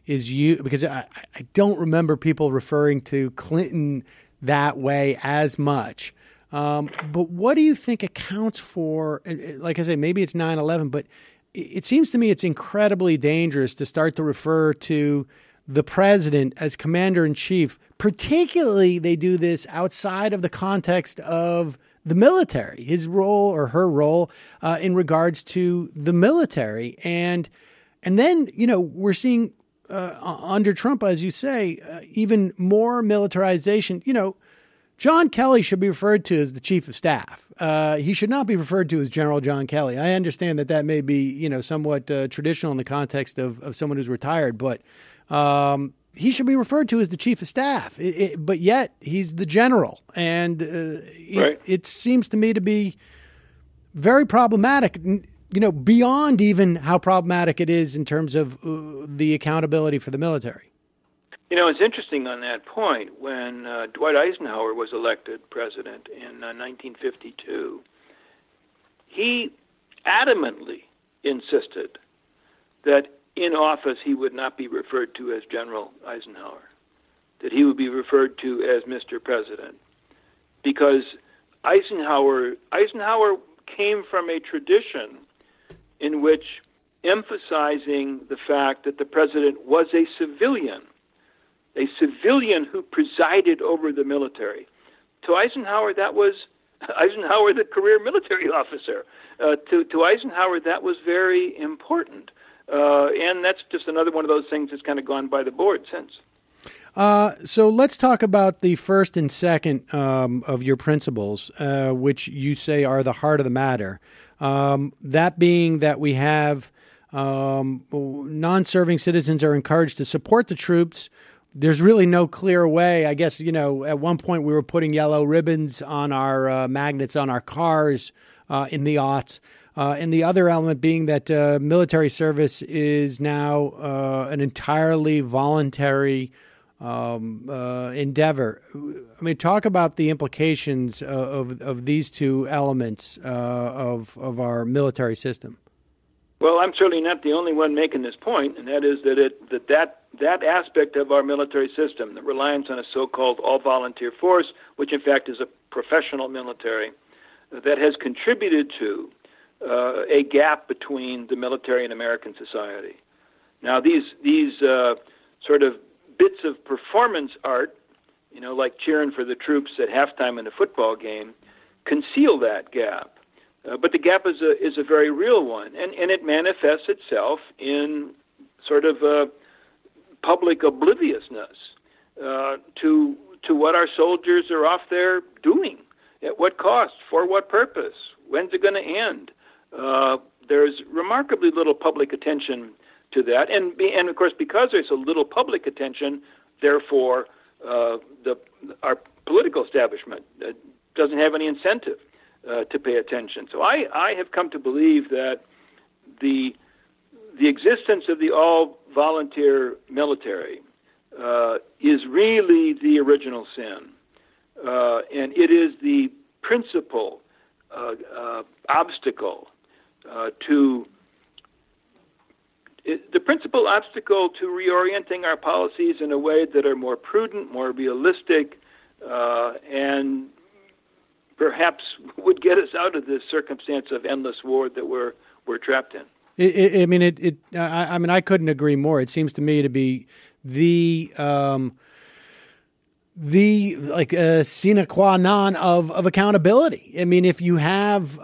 is used, because I don't remember people referring to Clinton that way as much. But what do you think accounts for? Like I say, maybe it's 9/11, but it seems to me it's incredibly dangerous to start to refer to the president as commander-in-chief. Particularly, they do this outside of the context of the military, his role or her role in regards to the military. And then, we're seeing under Trump, as you say, even more militarization. John Kelly should be referred to as the chief of staff. He should not be referred to as General John Kelly. I understand that may be, somewhat traditional in the context of someone who's retired, but he should be referred to as the chief of staff. But yet he's the general. And right. It seems to me to be very problematic, beyond even how problematic it is in terms of the accountability for the military. It's interesting on that point. When Dwight Eisenhower was elected president in 1952, he adamantly insisted that in office he would not be referred to as General Eisenhower, that he would be referred to as Mr. President, because Eisenhower came from a tradition in which emphasizing the fact that the president was a civilian who presided over the military. To Eisenhower, that was Eisenhower, the career military officer. To Eisenhower, that was very important. And that's just another one of those things that's kind of gone by the board since. So let's talk about the first and second of your principles, which you say are the heart of the matter. That being that we have non-serving citizens are encouraged to support the troops. There's really no clear way. I guess, at one point we were putting yellow ribbons on our magnets on our cars in the aughts. And the other element being that military service is now an entirely voluntary endeavor. I mean, talk about the implications of these two elements of our military system. Well, I'm certainly not the only one making this point, and that is that aspect of our military system, the reliance on a so-called all-volunteer force, which in fact is a professional military, that has contributed to a gap between the military and American society. Now, these sort of bits of performance art, like cheering for the troops at halftime in a football game, conceal that gap. But the gap is a very real one, and it manifests itself in sort of public obliviousness to what our soldiers are off there doing, at what cost, for what purpose, when's it going to end. There's remarkably little public attention to that, and of course, because there's a little public attention, therefore, our political establishment doesn't have any incentive to pay attention. So I have come to believe that the existence of the all-volunteer military is really the original sin, and it is the principal obstacle to reorienting our policies in a way that are more prudent, more realistic, and perhaps would get us out of this circumstance of endless war that we're trapped in. I couldn't agree more. It seems to me to be the sine qua non of accountability. I mean, if you have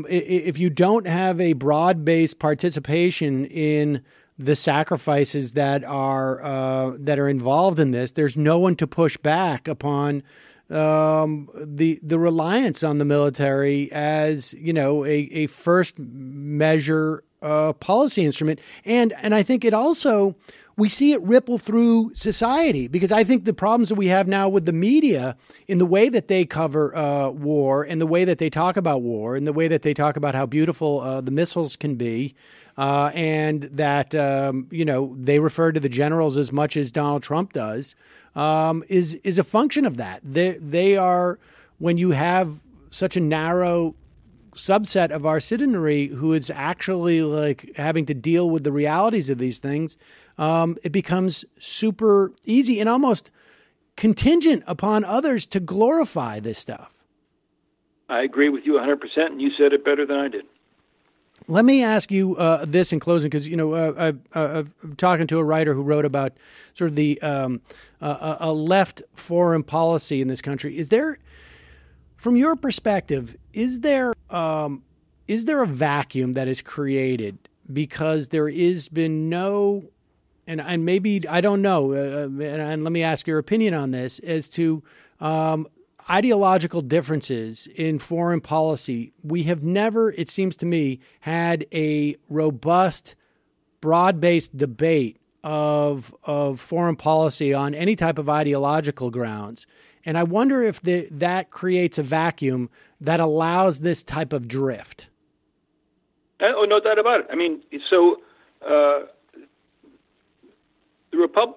if you don't have a broad-based participation in the sacrifices that are involved in this, there's no one to push back upon the reliance on the military as a first measure policy instrument, and I think it also, we see it ripple through society, because I think the problems that we have now with the media in the way that they cover war, and the way that they talk about war, and the way that they talk about how beautiful the missiles can be, and that they refer to the generals as much as Donald Trump does, is a function of that. They are, when you have such a narrow subset of our citizenry who is actually like having to deal with the realities of these things, it becomes super easy and almost contingent upon others to glorify this stuff. I agree with you 100%, and you said it better than I did. Let me ask you this in closing, because I'm talking to a writer who wrote about sort of the a left foreign policy in this country. Is there, from your perspective, is there a vacuum that is created because there has been no, and maybe I don't know, and let me ask your opinion on this, as to ideological differences in foreign policy. We have never, it seems to me, had a robust, broad-based debate of foreign policy on any type of ideological grounds. And I wonder if that creates a vacuum that allows this type of drift. Oh, no doubt about it. I mean, so the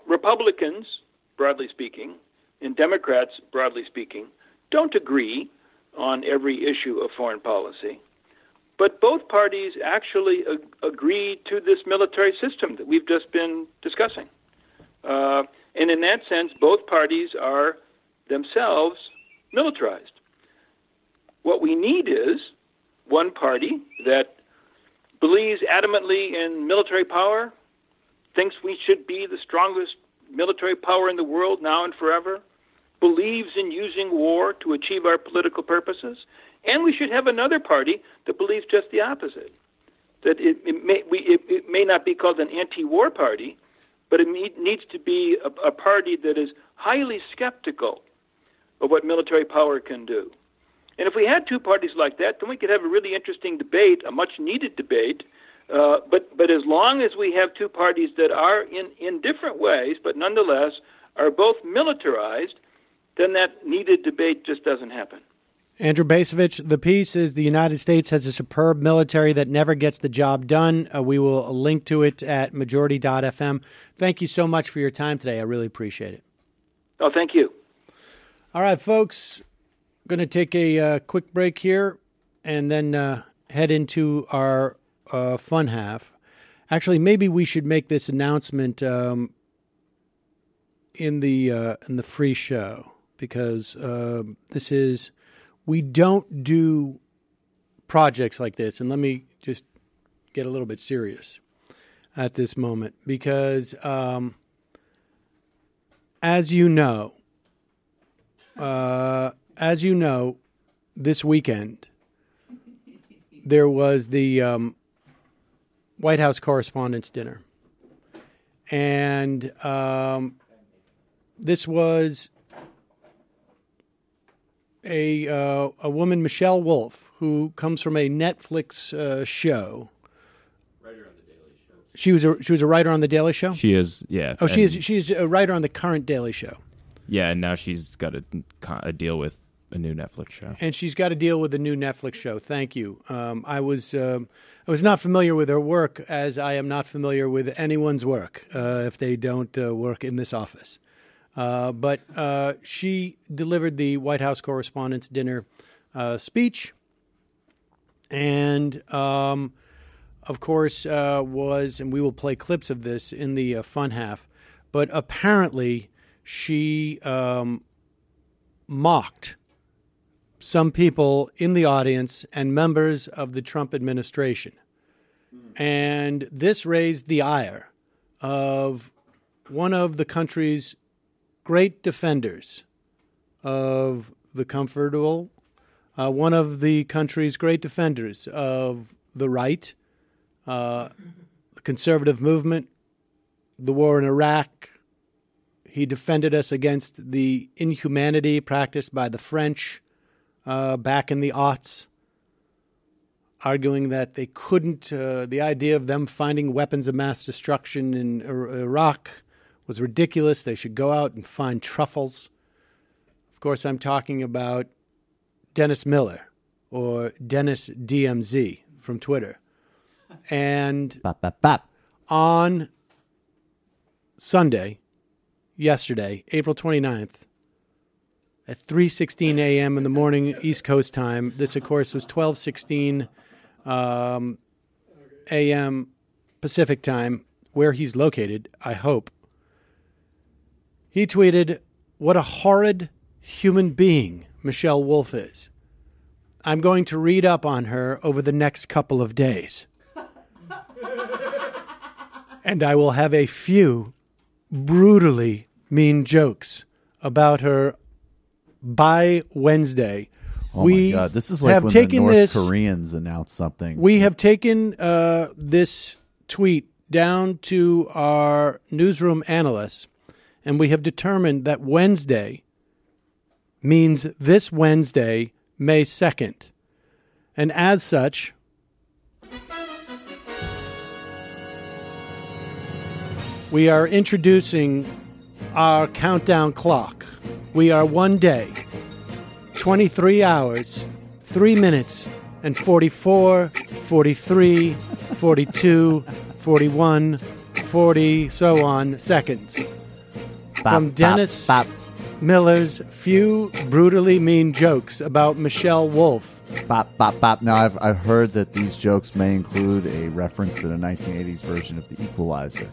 Republicans, broadly speaking, and Democrats, broadly speaking, don't agree on every issue of foreign policy, but both parties actually agree to this military system that we've just been discussing. And in that sense, both parties are themselves militarized. What we need is one party that believes adamantly in military power, thinks we should be the strongest military power in the world now and forever, believes in using war to achieve our political purposes, and we should have another party that believes just the opposite, that it may not be called an anti-war party, but it needs to be a party that is highly skeptical of what military power can do. And if we had two parties like that, then we could have a really interesting debate, a much-needed debate. But as long as we have two parties that are in different ways, but nonetheless are both militarized, then that needed debate just doesn't happen. Andrew Bacevich, the piece is The United States has a superb military that never gets the job done. We will link to it at majority.fm. Thank you so much for your time today. I really appreciate it. Oh, thank you. All right, folks, going to take a quick break here and then head into our fun half. Actually, maybe we should make this announcement in the free show, because we don't do projects like this. And let me just get a little bit serious at this moment, because as you know, this weekend there was the White House Correspondents' Dinner, and this was a woman, Michelle Wolf, who comes from a Netflix show. Writer on the Daily Show. She was a writer on the Daily Show. She is, yeah. Oh, she's a writer on the current Daily Show. Yeah, and now she's got a deal with a new Netflix show. And she's got to deal with a new Netflix show. Thank you. I was not familiar with her work, as I am not familiar with anyone's work if they don't work in this office. But she delivered the White House Correspondents' Dinner speech, and of course and we will play clips of this in the fun half, but apparently she mocked some people in the audience and members of the Trump administration. And this raised the ire of one of the country's great defenders of the comfortable, one of the country's great defenders of the right, the conservative movement, the war in Iraq. He defended us against the inhumanity practiced by the French back in the aughts, arguing that they couldn't, the idea of them finding weapons of mass destruction in Iraq was ridiculous. They should go out and find truffles. Of course, I'm talking about Dennis Miller, or Dennis DMZ from Twitter. And on Sunday, yesterday, April 29th, at 3:16 a.m. in the morning, East Coast time. This, of course, was 12:16 a.m. Pacific time, where he's located, I hope. He tweeted, "What a horrid human being Michelle Wolf is. I'm going to read up on her over the next couple of days. And I will have a few brutally mean jokes about her by Wednesday." Oh my God. This is like when the North Koreans announced something. We have taken this tweet down to our newsroom analysts, and we have determined that Wednesday means this Wednesday, May 2nd. And as such, we are introducing our countdown clock. We are 1 day, 23 hours, 3 minutes, and 44, 43, 42, 41, 40, so on seconds. From Dennis Miller's few brutally mean jokes about Michelle Wolf. Now, I've heard that these jokes may include a reference to the 1980s version of The Equalizer.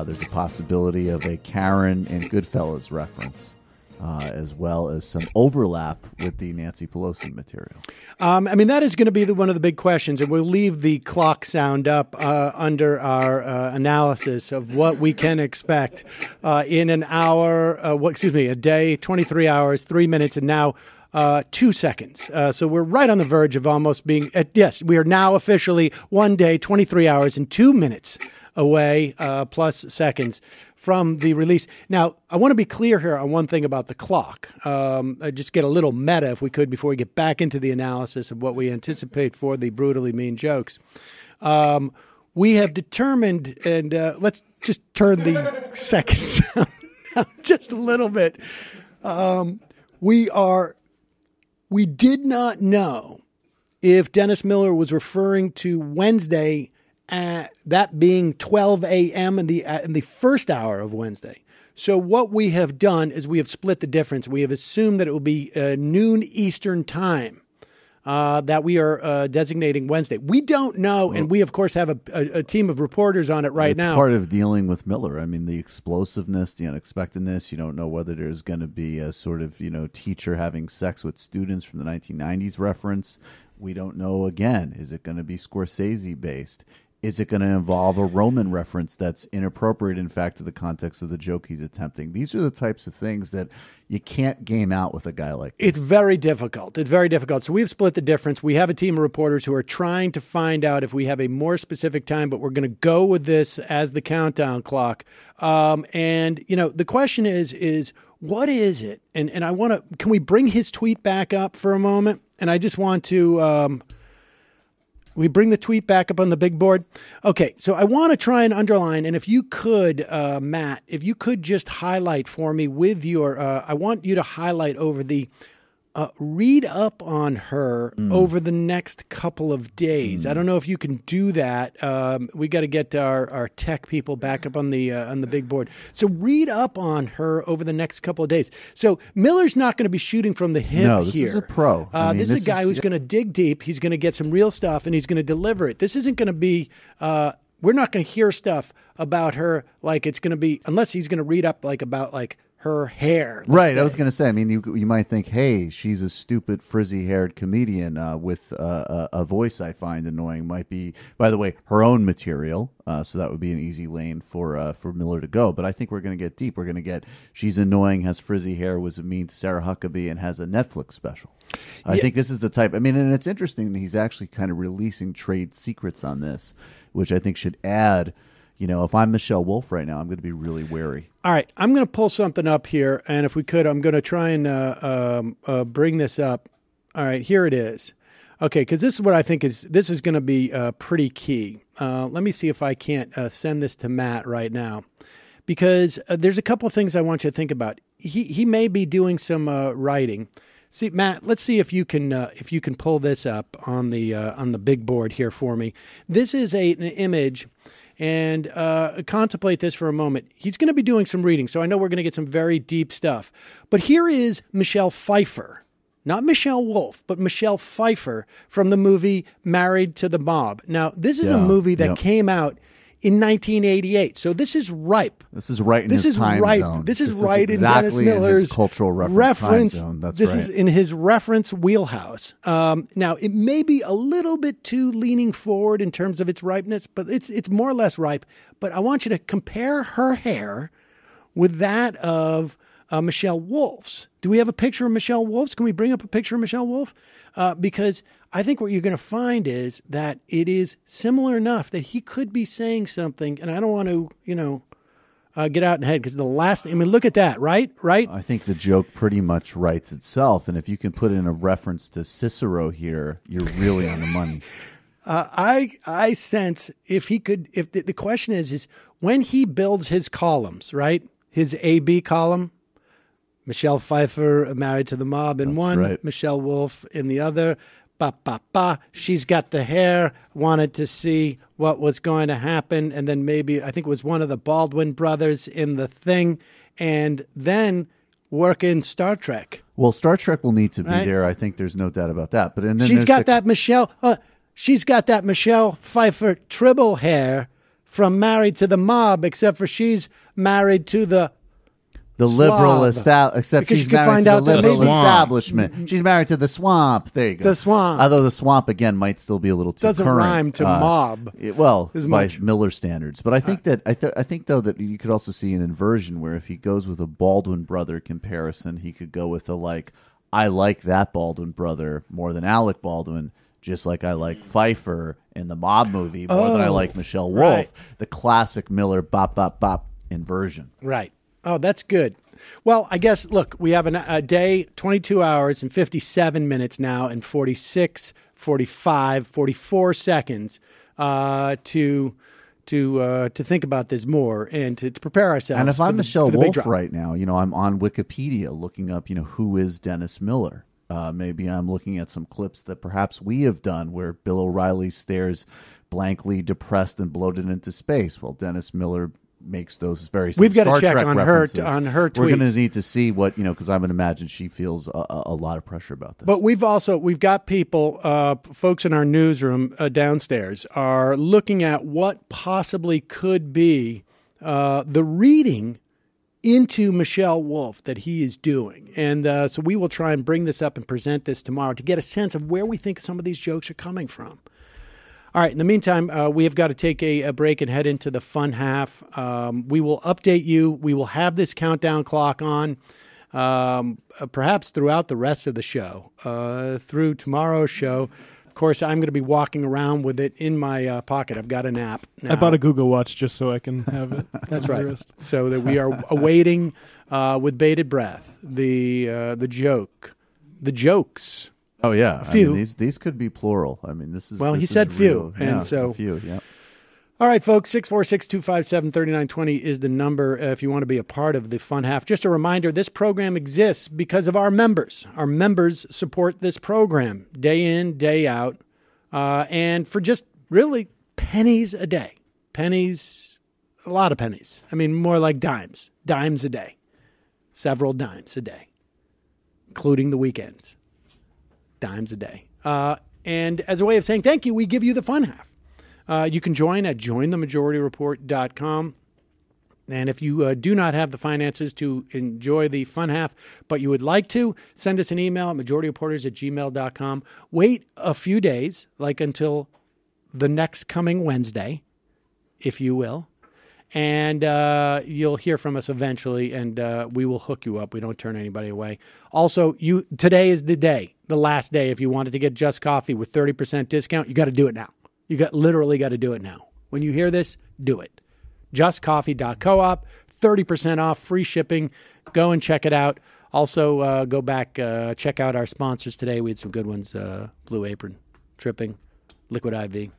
There's a possibility of a Karen and Goodfellas reference. as well as some overlap with the Nancy Pelosi material. I mean, that is going to be one of the big questions, and we'll leave the clock sound up under our analysis of what we can expect in an hour, a day, 23 hours, 3 minutes, and now 2 seconds. So we're right on the verge of almost being, yes, we are now officially 1 day, 23 hours, and 2 minutes away, plus seconds from the release. Now, I want to be clear here on one thing about the clock. Just get a little meta, if we could, before we get back into the analysis of what we anticipate for the brutally mean jokes. We have determined, and let's just turn the seconds down just a little bit. We did not know if Dennis Miller was referring to Wednesday, that being 12 a.m. in the first hour of Wednesday. So what we have done is we have split the difference. We have assumed that it will be noon Eastern time that we are designating Wednesday. We don't know, and we, of course, have a team of reporters on it now. It's part of dealing with Miller. I mean, the explosiveness, the unexpectedness. You don't know whether there's going to be a sort of, teacher having sex with students from the 1990s reference. We don't know, again, is it going to be Scorsese-based? Is it going to involve a Roman reference that's inappropriate, in fact, to the context of the joke he's attempting? These are the types of things that you can't game out with a guy like this. It's very difficult. It's very difficult. So we've split the difference. We have a team of reporters who are trying to find out if we have a more specific time, but we're going to go with this as the countdown clock. The question is what is it? And I want to, can we bring his tweet back up for a moment? And I just want to... we bring the tweet back up on the big board. Okay, so I want to try and underline, and if you could, Matt, if you could just highlight for me with your, I want you to highlight over the, read up on her over the next couple of days. I don't know if you can do that. We got to get our tech people back up on the big board. So read up on her over the next couple of days. So Miller's not going to be shooting from the hip here. No, this is a pro. This is a guy who's going to dig deep. He's going to get some real stuff, and he's going to deliver it. This isn't going to be we're not going to hear stuff about her like it's going to be, unless he's going to read up about her hair. Right. Say. I was going to say, I mean, you might think, hey, she's a stupid, frizzy-haired comedian with a voice I find annoying. Might be, by the way, her own material. So that would be an easy lane for Miller to go. But I think we're going to get deep. We're going to get, she's annoying, has frizzy hair, was mean to Sarah Huckabee, and has a Netflix special. I think this is the type. I mean, and it's interesting that he's actually kind of releasing trade secrets on this, which I think should add. If I'm Michelle Wolf right now, I'm going to be really wary. All right, I'm going to pull something up here, and if we could, I'm going to try and bring this up. All right, here it is. Okay, because this is what I think is going to be pretty key. Let me see if I can't send this to Matt right now, because there's a couple of things I want you to think about. He may be doing some writing. See, Matt, let's see if you can pull this up on the big board here for me. This is an image. And contemplate this for a moment. He's going to be doing some reading, so I know we're going to get some very deep stuff. But here is Michelle Pfeiffer, not Michelle Wolf, but Michelle Pfeiffer from the movie Married to the Mob. Now, this is a movie that came out in 1988, so this is ripe. This is right in his time zone. This is right in Dennis Miller's his cultural reference time zone. That's this right. is in his reference wheelhouse. Now, it may be a little bit too leaning forward in terms of its ripeness, but it's more or less ripe. But I want you to compare her hair with that of Michelle Wolf's. Do we have a picture of Michelle Wolf's? Can we bring up a picture of Michelle Wolf? Because I think what you're going to find is that it is similar enough that he could be saying something, and I don't want to, get out in head because look at that, right? I think the joke pretty much writes itself, and if you can put in a reference to Cicero here, you're really on the money. I sense if the question is when he builds his columns, right? His A-B column, Michelle Pfeiffer, Married to the Mob in one, right. Michelle Wolf in the other. She's got the hair, wanted to see what was going to happen. And then maybe, I think it was one of the Baldwin brothers in The Thing. And then work in Star Trek. Well, Star Trek will need to be there. I think there's no doubt about that. But and then she's got that Michelle Pfeiffer Tribble hair from Married to the Mob, except for she's married to the The liberal Slav. except Because she's you can married find to the out that liberal maybe- establishment. She's married to the swamp. There you go. The swamp. Although the swamp again might still be a little too Doesn't current. rhyme to mob Well, as by much. Miller standards. But I think that I think though that you could also see an inversion where if he goes with a Baldwin brother comparison, he could go with I like that Baldwin brother more than Alec Baldwin. Just like I like Pfeiffer in the mob movie more than I like Michelle Wolf. right. The classic Miller bop, bop, bop inversion. Right. Oh, that's good. Well, I guess, look, we have a day, 22 hours and 57 minutes now and 46, 45, 44 seconds to think about this more and to prepare ourselves. And if I'm Michelle for the big Wolf drop. right now, I'm on Wikipedia looking up, who is Dennis Miller. Maybe I'm looking at some clips that perhaps we have done where Bill O'Reilly stares blankly depressed and bloated into space. Well, Dennis Miller makes those very same We've got to Star check Trek on references. her tweets. We're going to need to see what, because I'm going to imagine she feels a lot of pressure about this. But we've got people, folks in our newsroom downstairs are looking at what possibly could be the reading into Michelle Wolf that he is doing. And so we will try and bring this up and present this tomorrow to get a sense of where we think some of these jokes are coming from. All right. In the meantime, we have got to take a break and head into the fun half. We will update you. We will have this countdown clock on perhaps throughout the rest of the show, through tomorrow's show. Of course, I'm going to be walking around with it in my pocket. I've got an app now. I bought a Google Watch just so I can have it. That's on my right. wrist. So that we are awaiting with bated breath the jokes. Oh yeah, few. I mean, these could be plural. I mean, this is Well, this he is said few, real. and Yeah, so- a few. Yeah. All right, folks, 646-257-3920 is the number if you want to be a part of the fun half. Just a reminder, this program exists because of our members. Our members support this program day in, day out, and for just really pennies a day. Pennies, a lot of pennies. I mean, more like dimes. Dimes a day. Several dimes a day, including the weekends. Dimes a day. And as a way of saying thank you, we give you the fun half. You can join at jointhemajorityreport.com. And if you do not have the finances to enjoy the fun half, but you would like to, send us an email at majorityreporters@gmail.com. Wait a few days, like until the next coming Wednesday, if you will. And you'll hear from us eventually, and we will hook you up. We don't turn anybody away. Also, today is the day, the last day. If you wanted to get Just Coffee with 30% discount, you got to do it now. You literally got to do it now. When you hear this, do it. JustCoffee.coop, 30% off, free shipping. Go and check it out. Also, go back, check out our sponsors today. We had some good ones, Blue Apron, Tripping, Liquid IV,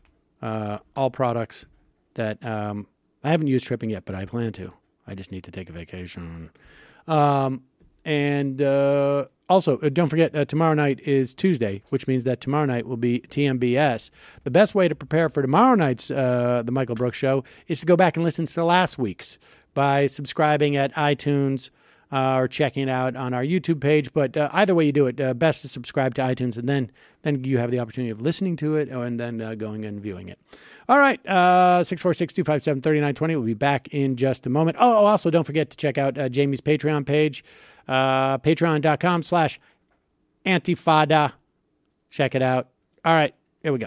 all products that I haven't used Tripping yet, but I plan to. I just need to take a vacation. And also, don't forget, tomorrow night is Tuesday, which means that tomorrow night will be TMBS. The best way to prepare for tomorrow night's The Michael Brooks Show is to go back and listen to last week's by subscribing at iTunes or checking it out on our YouTube page. But either way you do it, best to subscribe to iTunes, and then you have the opportunity of listening to it and then going and viewing it. All right, 646-257-3920. We'll be back in just a moment. Oh, also, don't forget to check out Jamie's Patreon page, patreon.com/Antifada. Check it out. All right, here we go.